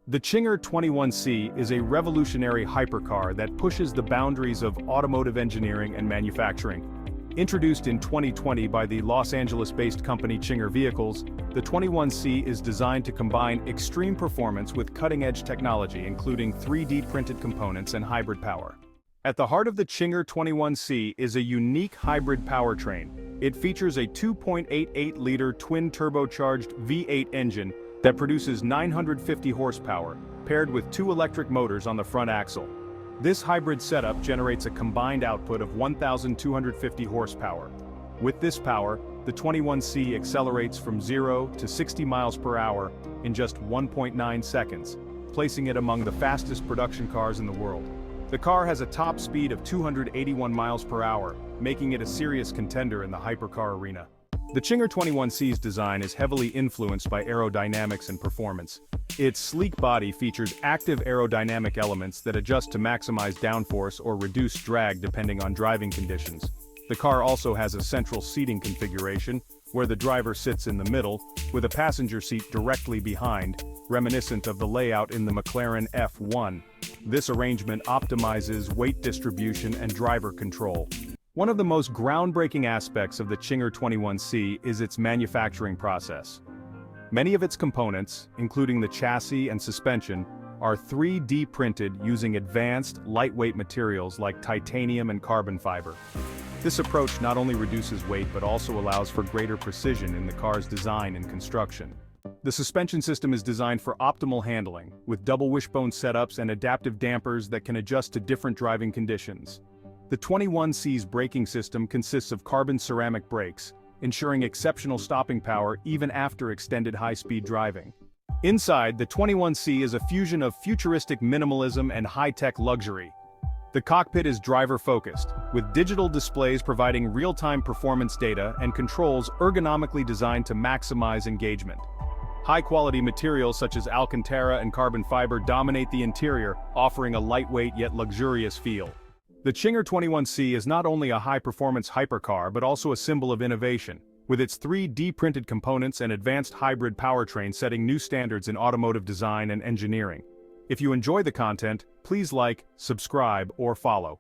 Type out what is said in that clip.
The Czinger 21C is a revolutionary hypercar that pushes the boundaries of automotive engineering and manufacturing. Introduced in 2020 by the Los Angeles-based company Czinger Vehicles, the 21C is designed to combine extreme performance with cutting-edge technology including 3D printed components and hybrid power. At the heart of the Czinger 21C is a unique hybrid powertrain. It features a 2.88-liter twin-turbocharged V8 engine that produces 950 horsepower, paired with two electric motors on the front axle. This hybrid setup generates a combined output of 1,250 horsepower. With this power, the 21C accelerates from 0 to 60 miles per hour in just 1.9 seconds, placing it among the fastest production cars in the world. The car has a top speed of 281 miles per hour, making it a serious contender in the hypercar arena. The Czinger 21C's design is heavily influenced by aerodynamics and performance. Its sleek body features active aerodynamic elements that adjust to maximize downforce or reduce drag depending on driving conditions. The car also has a central seating configuration, where the driver sits in the middle, with a passenger seat directly behind, reminiscent of the layout in the McLaren F1. This arrangement optimizes weight distribution and driver control. One of the most groundbreaking aspects of the Czinger 21C is its manufacturing process. Many of its components, including the chassis and suspension, are 3D printed using advanced, lightweight materials like titanium and carbon fiber. This approach not only reduces weight but also allows for greater precision in the car's design and construction. The suspension system is designed for optimal handling, with double wishbone setups and adaptive dampers that can adjust to different driving conditions. The 21C's braking system consists of carbon ceramic brakes, ensuring exceptional stopping power even after extended high-speed driving. Inside, the 21C is a fusion of futuristic minimalism and high-tech luxury. The cockpit is driver-focused, with digital displays providing real-time performance data and controls ergonomically designed to maximize engagement. High-quality materials such as Alcantara and carbon fiber dominate the interior, offering a lightweight yet luxurious feel. The Czinger 21C is not only a high-performance hypercar but also a symbol of innovation, with its 3D printed components and advanced hybrid powertrain setting new standards in automotive design and engineering. If you enjoy the content, please like, subscribe, or follow.